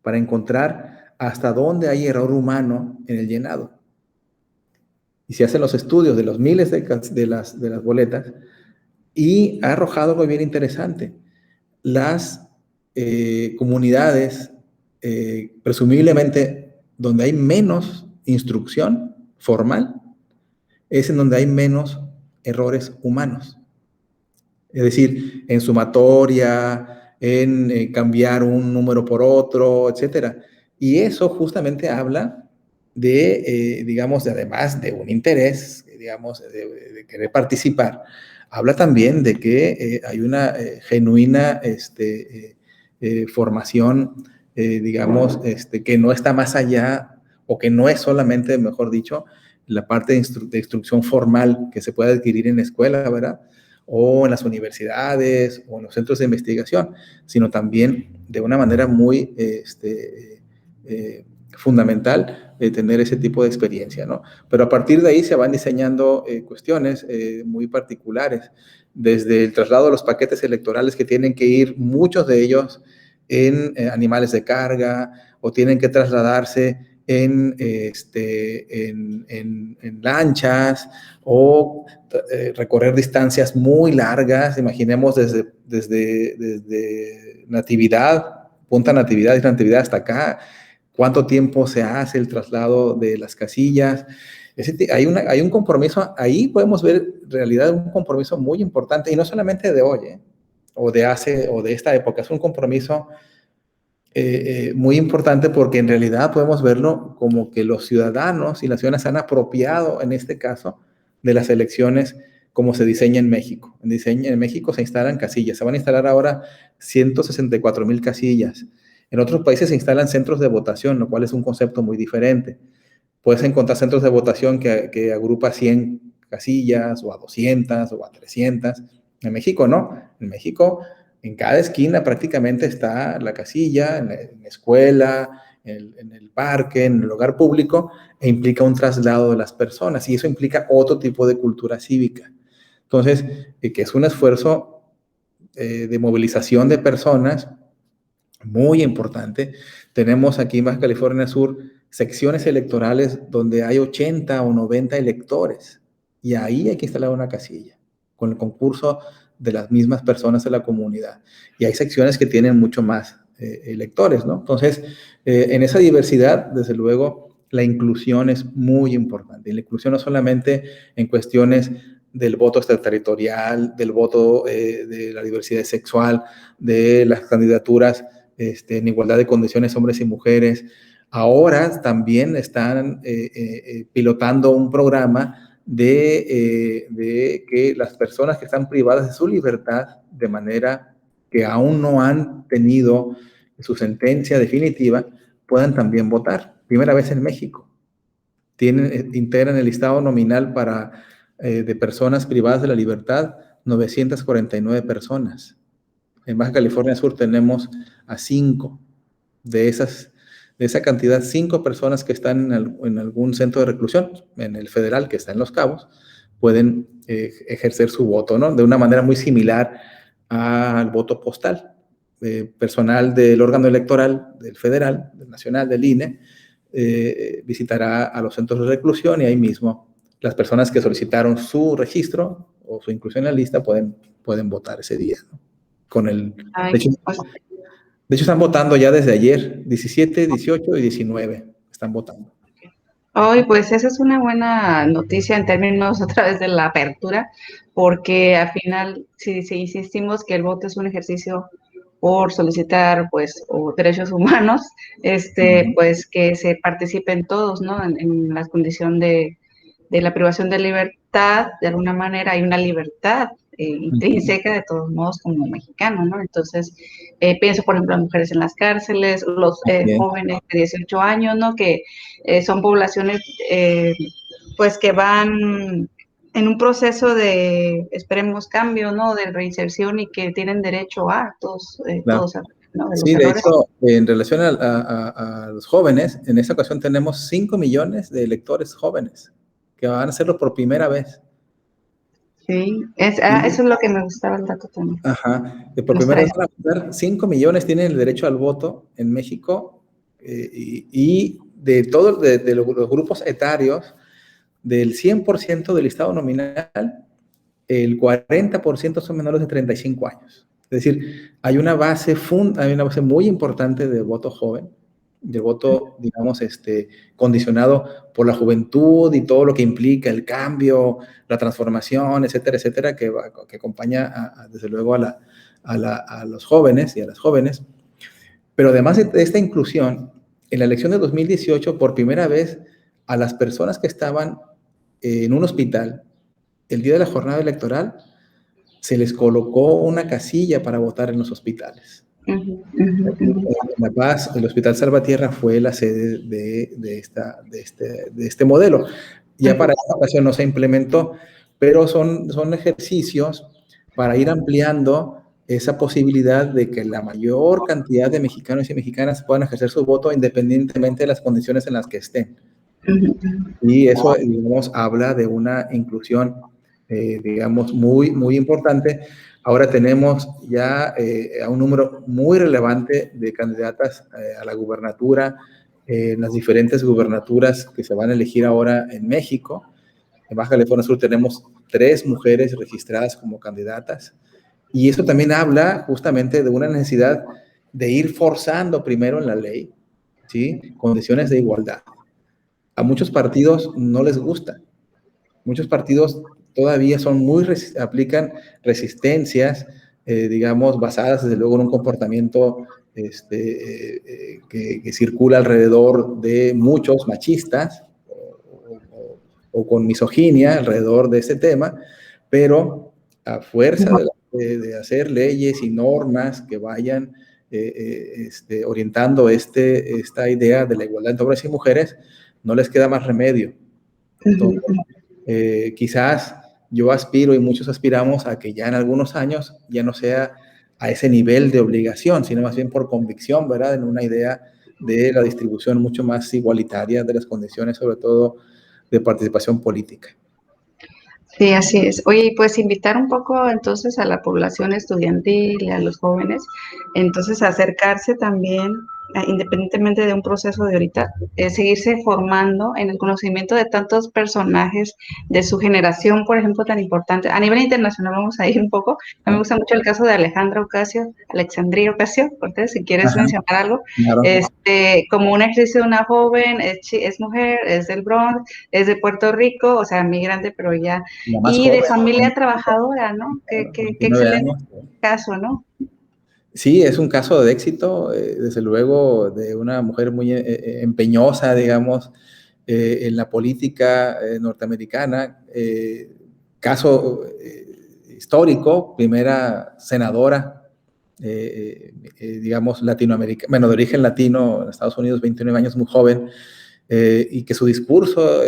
para encontrar hasta dónde hay error humano en el llenado. y se hacen los estudios de los miles de las boletas, y ha arrojado algo bien interesante. Las comunidades, presumiblemente, donde hay menos instrucción formal, es en donde hay menos errores humanos. Es decir, en sumatoria, en cambiar un número por otro, etcétera. Y eso justamente habla de, digamos, además de un interés, digamos, de querer participar, habla también de que hay una genuina formación, digamos, que no está más allá, o que no es solamente, mejor dicho, la parte de instrucción formal que se puede adquirir en la escuela, ¿verdad? O en las universidades o en los centros de investigación, sino también de una manera muy fundamental tener ese tipo de experiencia, ¿no? Pero a partir de ahí se van diseñando cuestiones muy particulares, desde el traslado de los paquetes electorales, que tienen que ir muchos de ellos en animales de carga, o tienen que trasladarse en lanchas, o recorrer distancias muy largas. Imaginemos desde Natividad, Punta Natividad y Natividad hasta acá, cuánto tiempo se hace el traslado de las casillas. Hay un compromiso, ahí podemos ver en realidad un compromiso muy importante, y no solamente de hoy, o de esta época, es un compromiso muy importante, porque en realidad podemos verlo como que los ciudadanos y las ciudadanas se han apropiado, en este caso, de las elecciones como se diseña en México. En México se instalan casillas, se van a instalar ahora 164,000 casillas. En otros países se instalan centros de votación, lo cual es un concepto muy diferente. Puedes encontrar centros de votación que agrupa 100 casillas, o a 200, o a 300. En México no. En México, en cada esquina prácticamente está la casilla, en la escuela, en el parque, en el lugar público, e implica un traslado de las personas, y eso implica otro tipo de cultura cívica. Entonces, que es un esfuerzo de movilización de personas muy importante. Tenemos aquí en Baja California Sur secciones electorales donde hay 80 o 90 electores, y ahí hay que instalar una casilla con el concurso de las mismas personas de la comunidad. Y hay secciones que tienen mucho más electores, ¿no? Entonces, en esa diversidad, desde luego, la inclusión es muy importante. Y la inclusión no solamente en cuestiones del voto extraterritorial, del voto de la diversidad sexual, de las candidaturas en igualdad de condiciones hombres y mujeres. Ahora también están pilotando un programa de que las personas que están privadas de su libertad, de manera que aún no han tenido su sentencia definitiva, puedan también votar. Primera vez en México. Integran el listado nominal de personas privadas de la libertad 949 personas. En Baja California Sur tenemos a 5 de esa cantidad, 5 personas que están en algún centro de reclusión, en el federal, que está en Los Cabos, pueden ejercer su voto, ¿no? De una manera muy similar al voto postal. Personal del órgano electoral del federal, del nacional, del INE, visitará a los centros de reclusión, y ahí mismo las personas que solicitaron su registro o su inclusión en la lista pueden votar ese día, ¿no? Ay, De hecho, están votando ya desde ayer, 17, 18 y 19 están votando. Hoy, pues esa es una buena noticia en términos otra vez de la apertura, porque al final, si insistimos que el voto es un ejercicio por solicitar, pues, o derechos humanos, pues que se participen todos, ¿no? En la condición de la privación de libertad, de alguna manera hay una libertad intrínseca de todos modos como mexicano, ¿no? Entonces, pienso, por ejemplo, en mujeres en las cárceles, los jóvenes de 18 años, ¿no? Que son poblaciones, pues, que van en un proceso de, esperemos, cambio, ¿no? De reinserción, y que tienen derecho a todos, Claro. ¿no? De los Sí, de errores. hecho, en relación a los jóvenes, en esta ocasión tenemos 5 millones de electores jóvenes que van a hacerlo por primera vez. Sí, eso es lo que me gustaba el dato también. Ajá. Por primera vez van a votar, 5 millones tienen el derecho al voto en México, y de todos los grupos etarios, del 100% del listado nominal, el 40% son menores de 35 años. Es decir, hay una base muy importante de voto joven, de voto, digamos, condicionado por la juventud y todo lo que implica el cambio, la transformación, etcétera, etcétera, que acompaña, desde luego, a los jóvenes y a las jóvenes. Pero además de esta inclusión, en la elección de 2018, por primera vez, a las personas que estaban en un hospital el día de la jornada electoral, se les colocó una casilla para votar en los hospitales. En La Paz, el Hospital Salvatierra fue la sede de este modelo. Ya para esta ocasión no se implementó, pero son ejercicios para ir ampliando esa posibilidad de que la mayor cantidad de mexicanos y mexicanas puedan ejercer su voto independientemente de las condiciones en las que estén. Y eso, digamos, habla de una inclusión, digamos, muy, muy importante. Ahora tenemos ya a un número muy relevante de candidatas a la gubernatura, en las diferentes gubernaturas que se van a elegir ahora en México. En Baja California Sur tenemos 3 mujeres registradas como candidatas. Y eso también habla justamente de una necesidad de ir forzando primero en la ley, ¿sí?, condiciones de igualdad. A muchos partidos no les gusta. Muchos partidos todavía aplican resistencias, digamos, basadas desde luego en un comportamiento que circula alrededor de muchos machistas o con misoginia alrededor de este tema, pero a fuerza de hacer leyes y normas que vayan orientando esta idea de la igualdad entre hombres y mujeres, no les queda más remedio. Entonces, quizás yo aspiro y muchos aspiramos a que ya en algunos años ya no sea a ese nivel de obligación, sino más bien por convicción, ¿verdad? En una idea de la distribución mucho más igualitaria de las condiciones, sobre todo de participación política. Sí, así es. Oye, pues invitar un poco entonces a la población estudiantil y a los jóvenes, entonces acercarse también, independientemente de un proceso de ahorita, seguirse formando en el conocimiento de tantos personajes de su generación, por ejemplo, tan importante. A nivel internacional vamos a ir un poco. A mí me gusta mucho el caso de Alexandria Ocasio-Cortez, si quieres mencionar algo. Claro. Como un ejercicio de una joven, es mujer, es del Bronx, es de Puerto Rico, o sea, migrante, pero ya y joven, de familia trabajadora, ¿no? Qué excelente años. caso, ¿no? Sí, es un caso de éxito, desde luego, de una mujer muy empeñosa, digamos, en la política norteamericana. Caso histórico, primera senadora, digamos, latinoamericana, bueno, de origen latino, en Estados Unidos, 29 años, muy joven, y que su discurso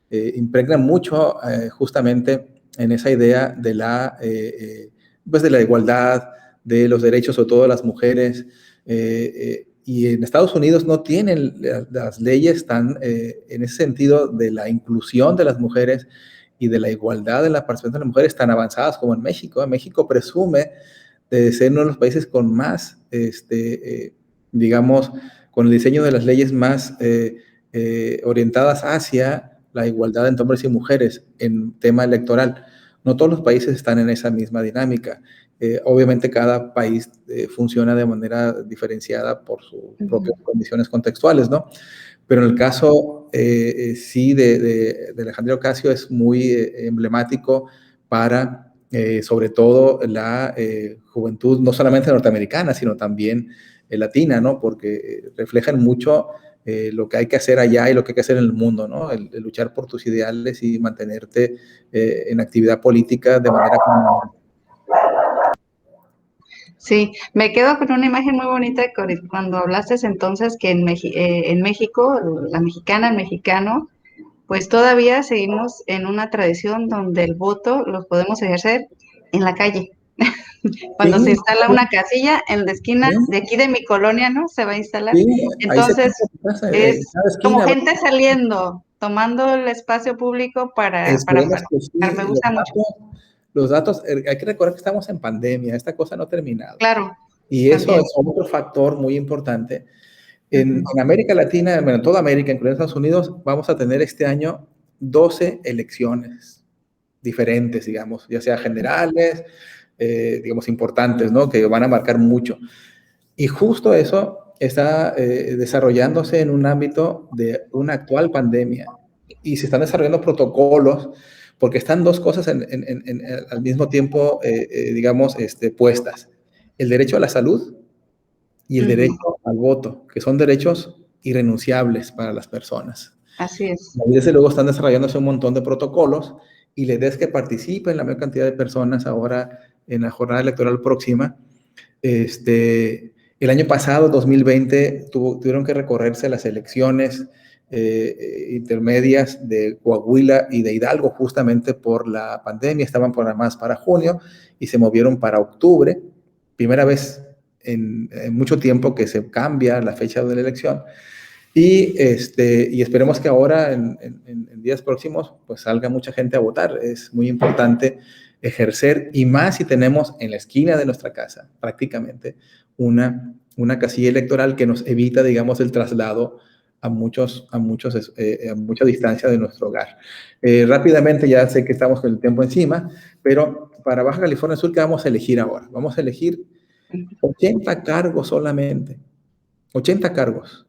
impregna mucho justamente en esa idea de pues de la igualdad, de los derechos, sobre todo de las mujeres. Y en Estados Unidos no tienen las leyes tan, en ese sentido, de la inclusión de las mujeres y de la igualdad en la participación de las mujeres tan avanzadas como en México. México presume de ser uno de los países con más, digamos, con el diseño de las leyes más orientadas hacia la igualdad entre hombres y mujeres en tema electoral. No todos los países están en esa misma dinámica. Obviamente cada país funciona de manera diferenciada por sus propias condiciones contextuales, ¿no? Pero en el caso, sí, de Alexandria Ocasio es muy emblemático para, sobre todo, la juventud, no solamente norteamericana, sino también latina, ¿no? Porque reflejan mucho lo que hay que hacer allá y lo que hay que hacer en el mundo, ¿no? El luchar por tus ideales y mantenerte en actividad política de manera como... Sí, me quedo con una imagen muy bonita cuando hablaste entonces que en México, la mexicana, el mexicano, pues todavía seguimos en una tradición donde el voto lo podemos ejercer en la calle. Cuando se Sí, instala una casilla en la esquina de aquí de mi colonia, ¿no? Se va a instalar. sí, ahí se Entonces, pasa en es cada como esquina. gente saliendo, tomando el espacio público para Esperemos que participar. Me sí. gusta mucho. Los datos, hay que recordar que estamos en pandemia, esta cosa no ha terminado. Claro, Y eso también. es otro factor muy importante. En América Latina, bueno, en toda América, incluyendo Estados Unidos, vamos a tener este año 12 elecciones diferentes, digamos, ya sea generales, digamos, importantes, ¿no? Que van a marcar mucho. Y justo eso está desarrollándose en un ámbito de una actual pandemia. Y se están desarrollando protocolos porque están dos cosas al mismo tiempo, digamos, puestas. El derecho a la salud y el derecho al voto, que son derechos irrenunciables para las personas. Así es. Y desde luego están desarrollándose un montón de protocolos y la idea es que participen la mayor cantidad de personas ahora en la jornada electoral próxima. El año pasado, 2020, tuvieron que recorrerse las elecciones intermedias de Coahuila y de Hidalgo justamente por la pandemia. Estaban programadas para junio y se movieron para octubre. Primera vez en mucho tiempo que se cambia la fecha de la elección. Y esperemos que ahora, en días próximos, pues salga mucha gente a votar. Es muy importante ejercer, y más si tenemos en la esquina de nuestra casa, prácticamente, una casilla electoral que nos evita, digamos, el traslado a mucha distancia de nuestro hogar. Rápidamente, ya sé que estamos con el tiempo encima, pero para Baja California Sur, ¿qué vamos a elegir ahora? Vamos a elegir 80 cargos solamente. 80 cargos.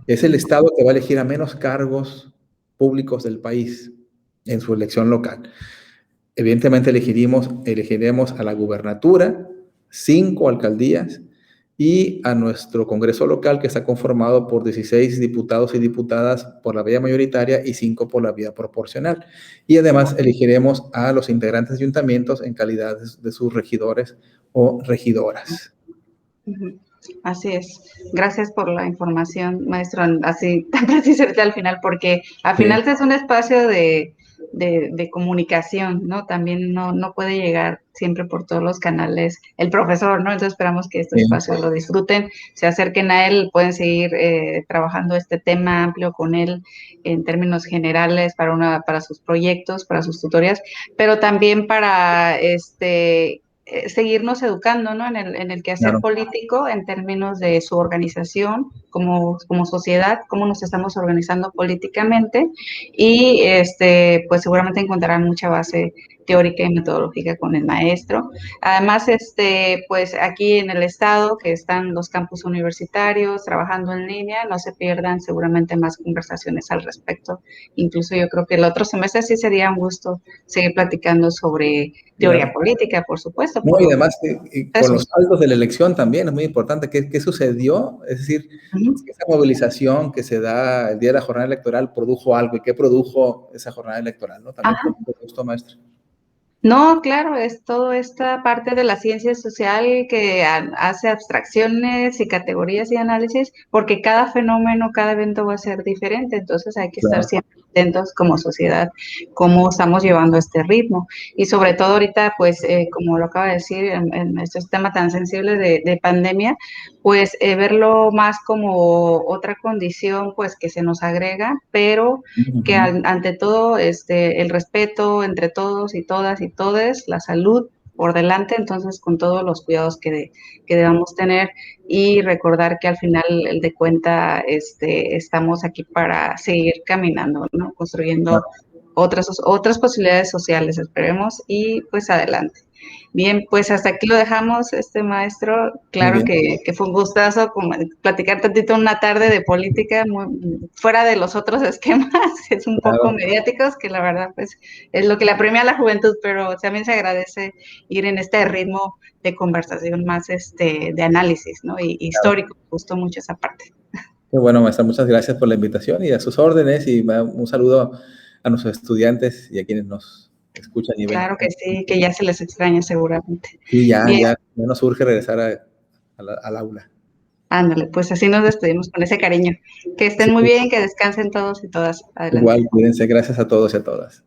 Es el estado que va a elegir a menos cargos públicos del país en su elección local. Evidentemente elegiremos a la gubernatura, 5 alcaldías, y a nuestro Congreso local, que está conformado por 16 diputados y diputadas por la vía mayoritaria y 5 por la vía proporcional. Y además elegiremos a los integrantes de ayuntamientos en calidad de sus regidores o regidoras. Así es. Gracias por la información, maestro, así tan precisamente al final, porque al final es un espacio de comunicación, ¿no? También no puede llegar siempre por todos los canales el profesor, ¿no? Entonces esperamos que este espacio lo disfruten, se acerquen a él, pueden seguir trabajando este tema amplio con él en términos generales para sus proyectos, para sus tutorías, pero también para seguirnos educando, ¿no? En el quehacer político, en términos de su organización como sociedad, cómo nos estamos organizando políticamente, y pues seguramente encontrarán mucha base teórica y metodológica con el maestro. Además, pues aquí en el estado, que están los campus universitarios trabajando en línea, no se pierdan seguramente más conversaciones al respecto. Incluso yo creo que el otro semestre sí sería un gusto seguir platicando sobre teoría política, por supuesto. No, y además, con los saldos de la elección también es muy importante. ¿Qué sucedió? Es decir, esa movilización que se da el día de la jornada electoral produjo algo. ¿Y qué produjo esa jornada electoral? ¿No? También con gusto, maestro. No, claro, es toda esta parte de la ciencia social que hace abstracciones y categorías y análisis, porque cada fenómeno, cada evento va a ser diferente, entonces hay que estar siempre atentos como sociedad, cómo estamos llevando este ritmo. Y sobre todo ahorita, pues, como lo acaba de decir, en este tema tan sensible de pandemia, pues verlo más como otra condición, pues, que se nos agrega, pero que ante todo, el respeto entre todos y todas y todes, la salud por delante, entonces con todos los cuidados que debamos tener, y recordar que al final de cuenta estamos aquí para seguir caminando, ¿no? Construyendo otras posibilidades sociales, esperemos, y pues adelante. Bien, pues hasta aquí lo dejamos, maestro. Claro que fue un gustazo platicar tantito una tarde de política, fuera de los otros esquemas, es un poco mediáticos, que la verdad pues es lo que le premia a la juventud, pero también se agradece ir en este ritmo de conversación más de análisis, ¿no? Y histórico, me gustó mucho esa parte. Qué bueno, maestra, muchas gracias por la invitación y a sus órdenes, y un saludo a nuestros estudiantes y a quienes nos escuchan y ven. Claro que sí, que ya se les extraña seguramente. Sí, ya nos urge regresar al aula. Ándale, pues así nos despedimos con ese cariño. Que estén muy bien, que descansen todos y todas. Adelante. Igual, cuídense. Gracias a todos y a todas.